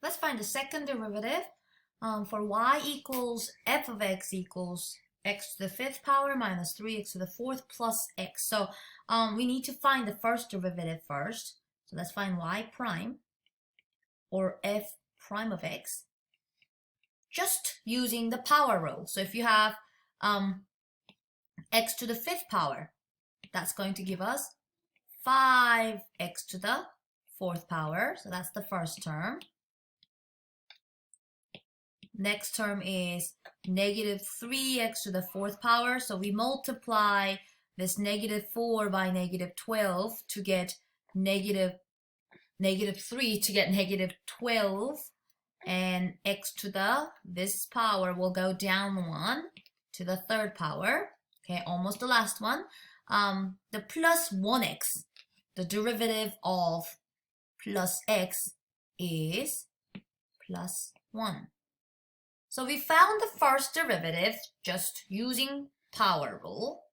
Let's find the second derivative for y equals f of x equals x to the fifth power minus 3x to the fourth plus x. So we need to find the first derivative first. So let's find y prime or f prime of x just using the power rule. So if you have x to the fifth power, that's going to give us 5x to the fourth power. So that's the first term. Next term is negative 3x to the fourth power. So we multiply this negative 4 by negative 12 to get negative 3 to get negative 12. And x to this power will go down 1 to the third power. Okay, almost the last one. The plus 1x, the derivative of plus x is plus 1. So we found the first derivative just using power rule.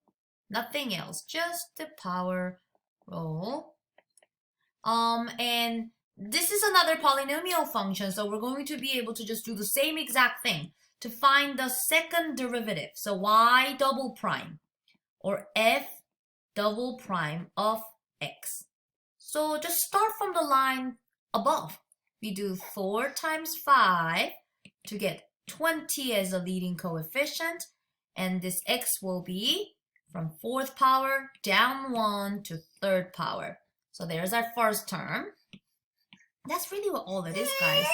Nothing else, just the power rule. And this is another polynomial function, so we're going to be able to just do the same exact thing to find the second derivative. So y double prime or f double prime of x. So just start from the line above. We do 4 times 5 to get 20 as a leading coefficient, and this x will be from fourth power down 1 to third power. So there's our first term. That's really what all it is, guys.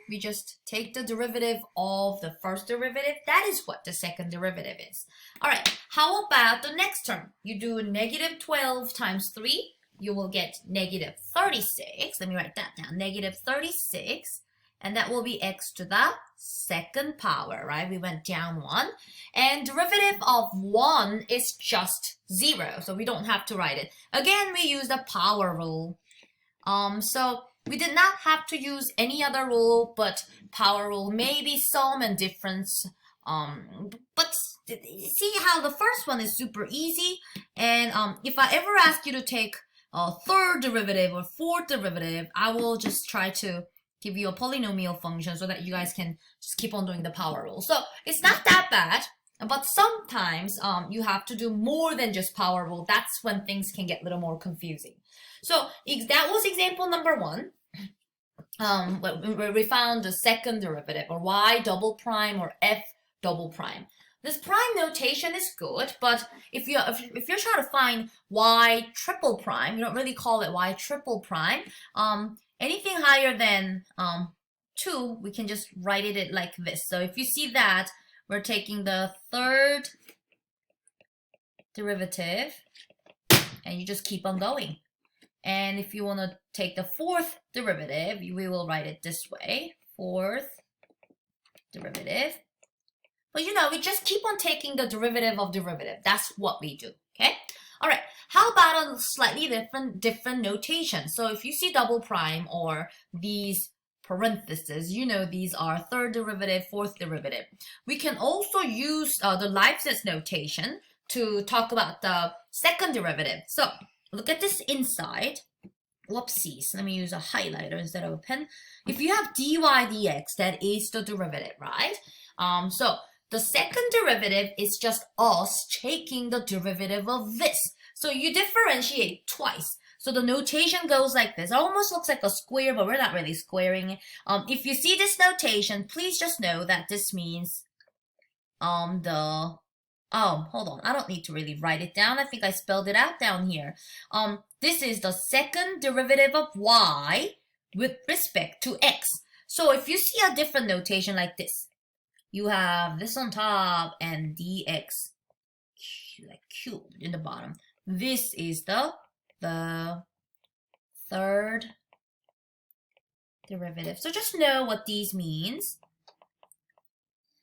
We just take the derivative of the first derivative. That is what the second derivative is. All right, how about the next term? You do negative 12 times 3. You will get negative 36. Let me write that down. Negative 36. And that will be x to the second power, right? We went down 1. And derivative of 1 is just 0. So we don't have to write it. Again, we use the power rule. So we did not have to use any other rule, but power rule, maybe sum and difference. But see how the first one is super easy. And if I ever ask you to take a third derivative or fourth derivative, I will just try to give you a polynomial function so that you guys can just keep on doing the power rule. So it's not that bad, but sometimes you have to do more than just power rule. That's when things can get a little more confusing. So that was example number 1. Where we found the second derivative, or y double prime or f double prime. This prime notation is good, but if you're trying to find y triple prime, you don't really call it y triple prime. Anything higher than 2, we can just write it like this. So if you see that, we're taking the third derivative, and you just keep on going. And if you want to take the fourth derivative, we will write it this way. Fourth derivative. But you know, we just keep on taking the derivative of derivative. That's what we do, okay? All right, how about a slightly different notation? So if you see double prime or these parentheses, you know these are third derivative, fourth derivative. We can also use the Leibniz notation to talk about the second derivative. So look at this inside. Whoopsies, let me use a highlighter instead of a pen. If you have dy dx, that is the derivative, right? So the second derivative is just us taking the derivative of this. So you differentiate twice. So the notation goes like this. It almost looks like a square, but we're not really squaring it. If you see this notation, please just know that this means hold on. I don't need to really write it down. I think I spelled it out down here. This is the second derivative of y with respect to x. So if you see a different notation like this, you have this on top and dx like cubed in the bottom. This is the third derivative. So just know what these means.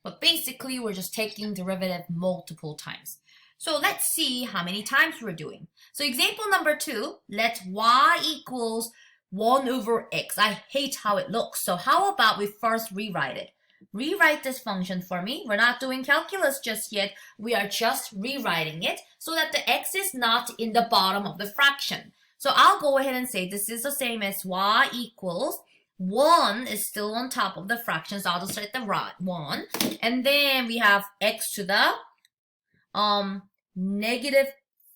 But basically, we're just taking derivative multiple times. So let's see how many times we're doing. So example number 2, let y equals 1 over x. I hate how it looks. So how about we first rewrite it? Rewrite this function for me. We're not doing calculus just yet. We are just rewriting it so that the x is not in the bottom of the fraction. So I'll go ahead and say this is the same as y equals 1 is still on top of the fraction, so I'll just write the right 1. And then we have x to the negative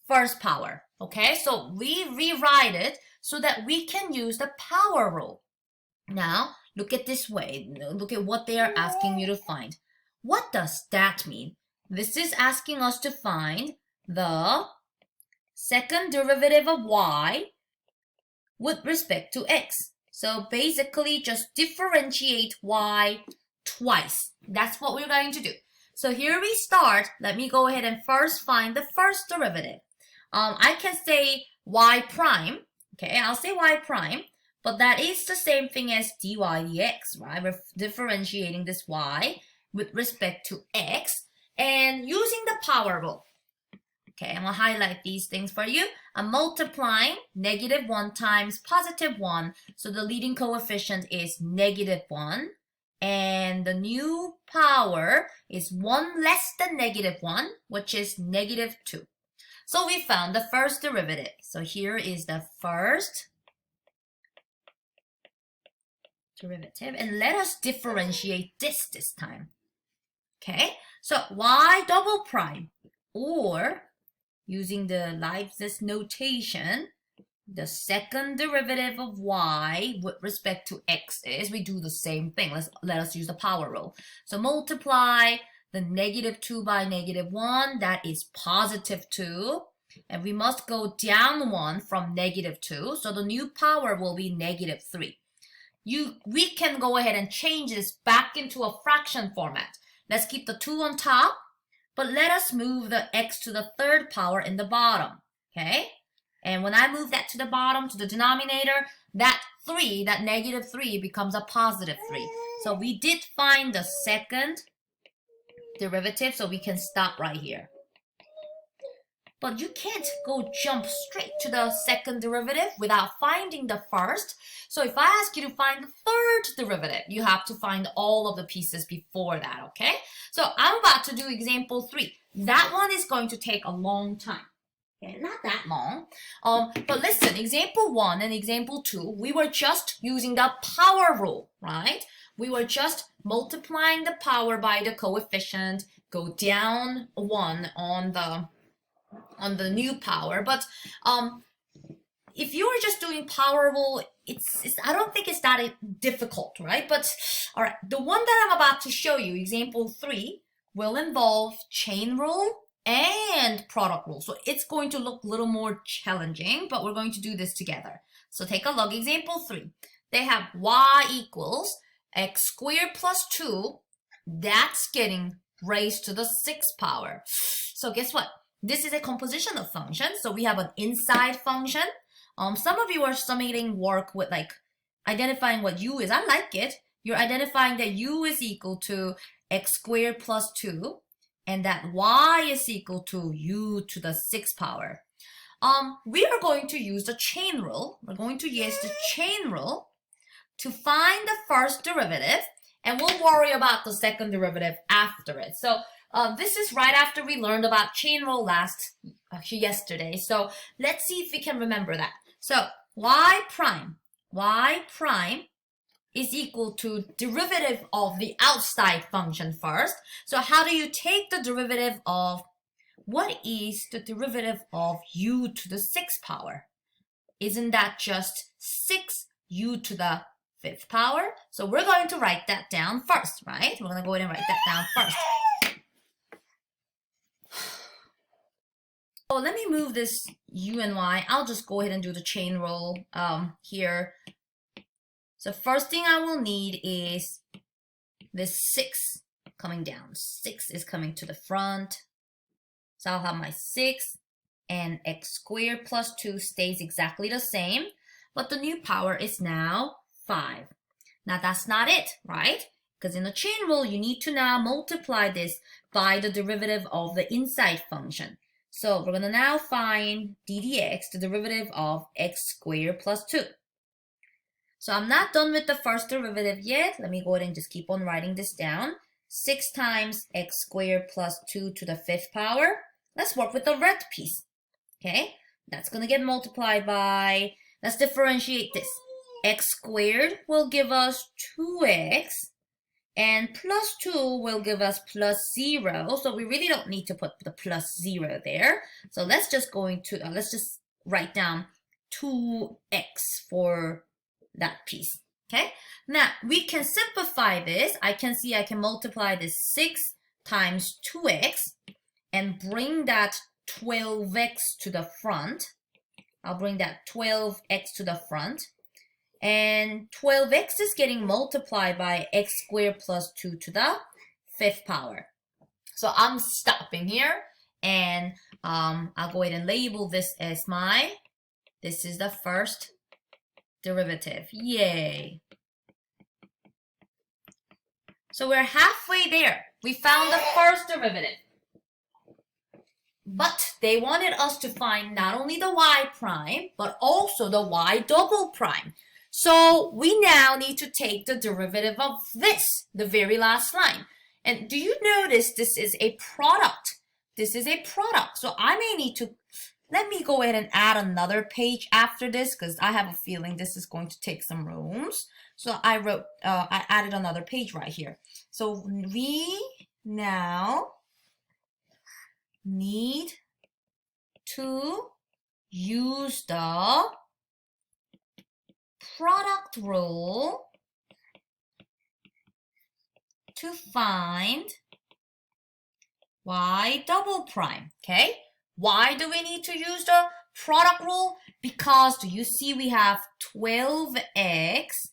first power. Okay, so we rewrite it so that we can use the power rule. Now, look at this way. Look at what they are asking you to find. What does that mean? This is asking us to find the second derivative of y with respect to x. So basically, just differentiate y twice. That's what we're going to do. So here we start. Let me go ahead and first find the first derivative. I can say y prime. Okay, I'll say y prime. But that is the same thing as dy dx, right? We're differentiating this y with respect to x and using the power rule. Okay, I'm going to highlight these things for you. I'm multiplying -1 times +1. So the leading coefficient is -1. And the new power is 1 less than -1, which is -2. So we found the first derivative. So here is the first derivative. And let us differentiate this time. Okay, so y double prime, or using the Leibniz notation, the second derivative of y with respect to x is, we do the same thing. Let us use the power rule. So multiply the -2 by -1, that is +2. And we must go down 1 from -2. So the new power will be -3. We can go ahead and change this back into a fraction format. Let's keep the 2 on top, but let us move the x to the third power in the bottom, okay? And when I move that to the bottom, to the denominator, that -3 becomes a +3. So we did find the second derivative, so we can stop right here. But you can't go jump straight to the second derivative without finding the first. So if I ask you to find the third derivative, you have to find all of the pieces before that, okay? So I'm about to do example 3. That one is going to take a long time. Okay, not that long. But listen, example 1 and example 2, we were just using the power rule, right? We were just multiplying the power by the coefficient, go down 1 on the new power. But if you were just doing power rule, I don't think it's that difficult, right? But all right, the one that I'm about to show you, example 3, will involve chain rule and product rule. So it's going to look a little more challenging, but we're going to do this together. So take a look. Example 3, they have y equals x squared plus 2. That's getting raised to the 6th power. So guess what? This is a composition of functions. So we have an inside function. Some of you are submitting work with like identifying what u is. I like it. You're identifying that u is equal to x squared plus 2 and that y is equal to u to the 6th power. We are going to use the chain rule. We're going to use the chain rule to find the first derivative, and we'll worry about the second derivative after it. So this is right after we learned about chain rule yesterday. So let's see if we can remember that. So y prime is equal to derivative of the outside function first. So how do you take the derivative of, what is the derivative of u to the 6th power? Isn't that just 6u to the 5th power? So we're going to write that down first, right? We're going to go ahead and write that down first. So let me move this u and y. I'll just go ahead and do the chain rule here. So first thing I will need is this 6 coming down. 6 is coming to the front. So I'll have my 6 and x squared plus 2 stays exactly the same. But the new power is now 5. Now that's not it, right? Because in the chain rule, you need to now multiply this by the derivative of the inside function. So we're going to now find d dx, the derivative of x squared plus 2. So I'm not done with the first derivative yet. Let me go ahead and just keep on writing this down. 6 times x squared plus 2 to the 5th power. Let's work with the red piece. Okay, that's going to get multiplied by, let's differentiate this. x squared will give us 2x, and plus 2 will give us plus 0. So we really don't need to put the plus 0 there. So let's just let's just write down 2x for that piece. Okay, now we can simplify this. I can see I can multiply this 6 times 2x and bring that 12x to the front. I'll bring that 12x to the front. And 12x is getting multiplied by x squared plus 2 to the 5th power. So I'm stopping here, and I'll go ahead and label this as this is the first derivative. Yay! So we're halfway there. We found the first derivative. But they wanted us to find not only the y prime, but also the y double prime. So we now need to take the derivative of this, the very last line. And do you notice this is a product? This is a product. So I may need to, let me go ahead and add another page after this, because I have a feeling this is going to take some rooms. So I added another page right here. So we now need to use the product rule to find y double prime. Okay, why do we need to use the product rule? Because do you see we have 12x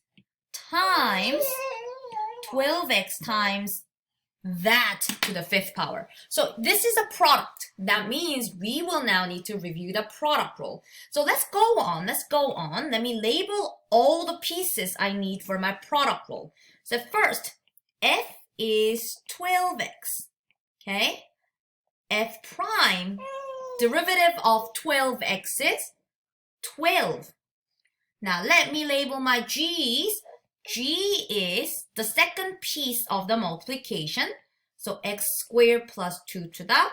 times that to the 5th power. So this is a product. That means we will now need to review the product rule. So let's go on. Let me label all the pieces I need for my product rule. So first, f is 12x. Okay? F prime, derivative of 12x is 12. Now let me label my g's. G is the second piece of the multiplication. So x squared plus 2 to the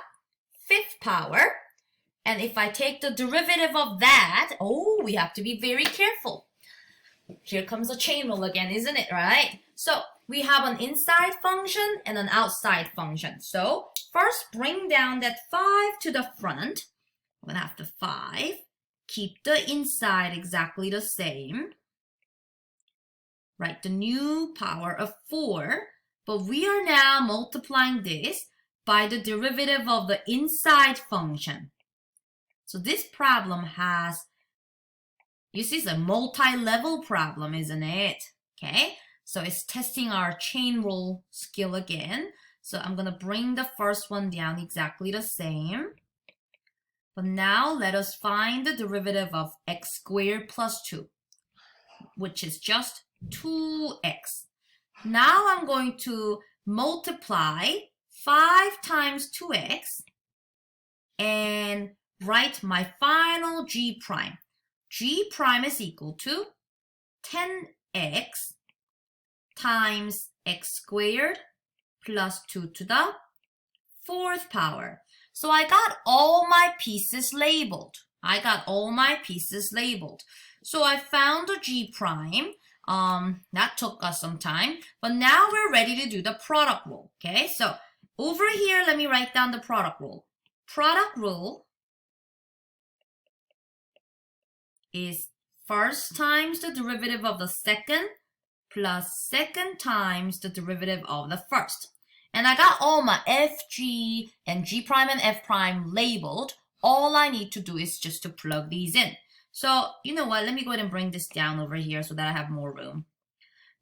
5th power. And if I take the derivative of that, oh, we have to be very careful. Here comes the chain rule again, isn't it, right? So we have an inside function and an outside function. So first bring down that 5 to the front. I'm going to have the 5. Keep the inside exactly the same. Write the new power of 4, but we are now multiplying this by the derivative of the inside function. So this problem has, you see, it's a multi-level problem, isn't it? Okay, so it's testing our chain rule skill again. So I'm going to bring the first one down exactly the same. But now let us find the derivative of x squared plus 2, which is just 2x. Now I'm going to multiply 5 times 2x and write my final g prime. G prime is equal to 10x times x squared plus 2 to the 4th power. So I got all my pieces labeled. So I found the g prime. That took us some time, but now we're ready to do the product rule. Okay, so over here, let me write down the product rule. Product rule is first times the derivative of the second plus second times the derivative of the first. And I got all my f, g, and g prime and f prime labeled. All I need to do is just to plug these in. So, you know what, let me go ahead and bring this down over here so that I have more room.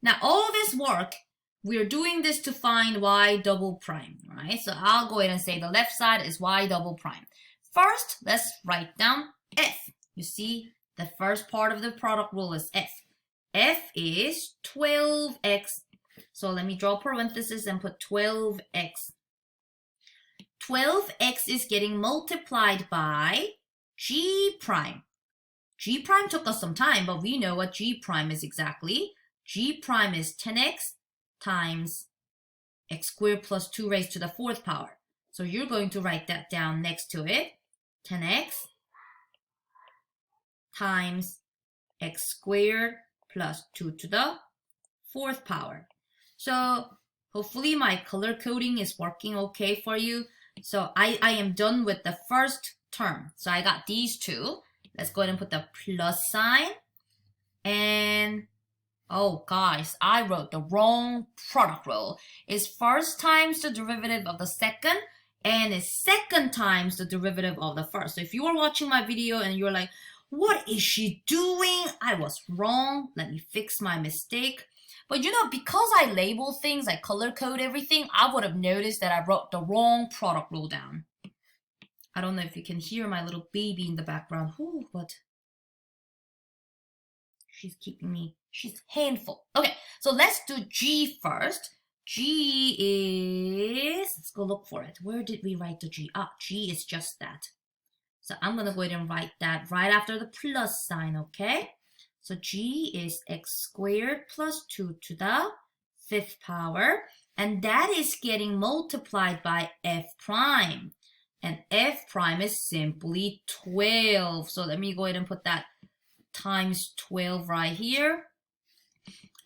Now, all this work, we're doing this to find y double prime, right? So I'll go ahead and say the left side is y double prime. First, let's write down f. You see, the first part of the product rule is f. F is 12x. So let me draw parentheses and put 12x. 12x is getting multiplied by g prime. G prime took us some time, but we know what g prime is exactly. G prime is 10x times x squared plus 2 raised to the 4th power. So you're going to write that down next to it. 10x times x squared plus 2 to the 4th power. So hopefully my color coding is working okay for you. So I am done with the first term. So I got these two. Let's go ahead and put the plus sign. And oh guys, I wrote the wrong product rule. It's first times the derivative of the second, and it's second times the derivative of the first. So if you are watching my video and you're like, what is she doing? I was wrong. Let me fix my mistake. But you know, because I label things, I color code everything, I would have noticed that I wrote the wrong product rule down. I don't know if you can hear my little baby in the background. Ooh, but she's keeping me, she's handful. Okay, so let's do G first. G is, let's go look for it. Where did we write the G? Ah, G is just that. So I'm going to go ahead and write that right after the plus sign, okay? So G is x squared plus 2 to the 5th power. And that is getting multiplied by f prime. And f prime is simply 12. So let me go ahead and put that times 12 right here.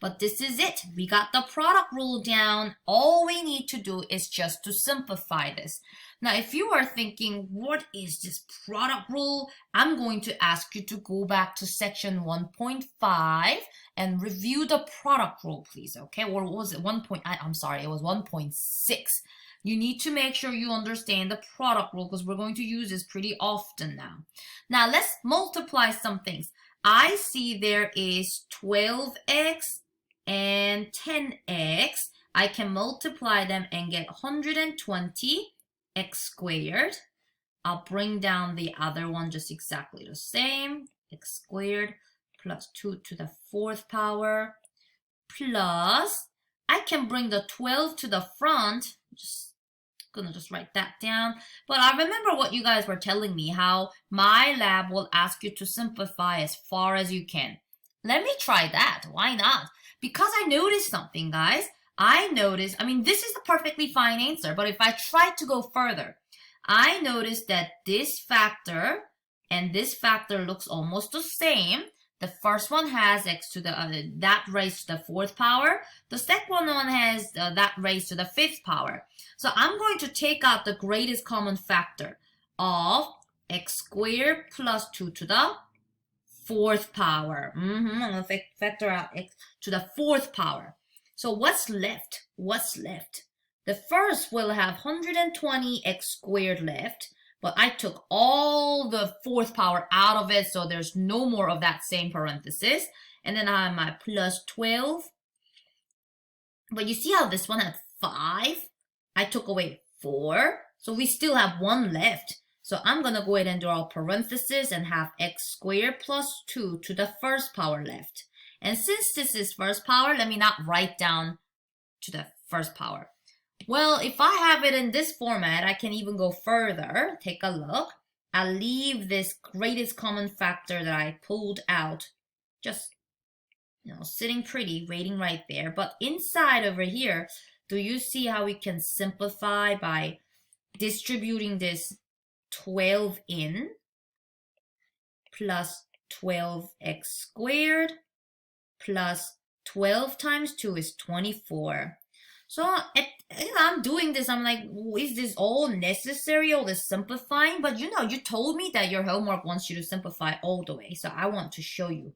But this is it. We got the product rule down. All we need to do is just to simplify this. Now, if you are thinking, what is this product rule? I'm going to ask you to go back to section 1.5 and review the product rule, please, okay? Or was it 1. I'm sorry, it was 1.6. You need to make sure you understand the product rule because we're going to use this pretty often now. Now, let's multiply some things. I see there is 12x and 10x. I can multiply them and get 120 x squared. I'll bring down the other one just exactly the same. X squared plus 2 to the 4th power plus, I can bring the 12 to the front. Just gonna just write that down. But I remember what you guys were telling me, how my lab will ask you to simplify as far as you can. Let me try that. Why not? Because I noticed something, guys. I mean, this is the perfectly fine answer, but if I try to go further, I noticed that this factor and this factor looks almost the same. The first one has x to the that raised to the 4th power. The second one has that raised to the 5th power. So I'm going to take out the greatest common factor of x squared plus 2 to the 4th power. I'm going to factor out x to the 4th power. So what's left? What's left? The first will have 120 x squared left, but I took all the 4th power out of it, so there's no more of that same parenthesis. And then I have my plus 12. But you see how this one had 5? I took away 4, so we still have 1 left. So I'm going to go ahead and draw a parenthesis and have x squared plus 2 to the 1st power left. And since this is 1st power, let me not write down to the 1st power. Well, if I have it in this format, I can even go further. Take a look. I'll leave this greatest common factor that I pulled out just, you know, sitting pretty, waiting right there. But inside over here, do you see how we can simplify by distributing this 12 in plus 12x squared plus 12 times 2 is 24. So I'm doing this, I'm like, is this all necessary, all this simplifying? But you know, you told me that your homework wants you to simplify all the way. So I want to show you.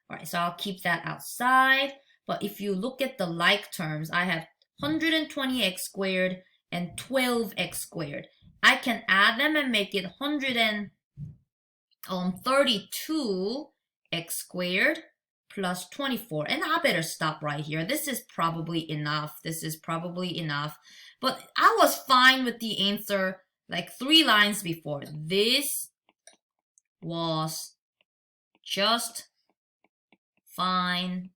All right, so I'll keep that outside. But if you look at the like terms, I have 120x squared and 12x squared. I can add them and make it 132x squared plus 24. And I better stop right here. This is probably enough. This is probably enough. But I was fine with the answer like 3 lines before. This was just fine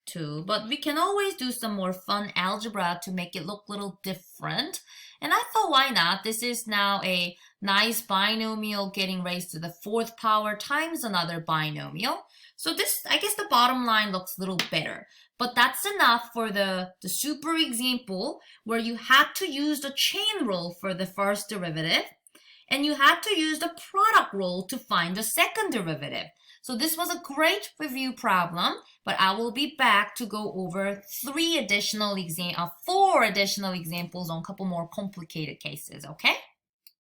too. But we can always do some more fun algebra to make it look a little different. And I thought, why not? This is now a nice binomial getting raised to the 4th power times another binomial. So this, I guess the bottom line looks a little better. But that's enough for the super example where you had to use the chain rule for the first derivative. And you had to use the product rule to find the second derivative. So this was a great review problem, but I will be back to go over 4 additional examples on a couple more complicated cases, okay?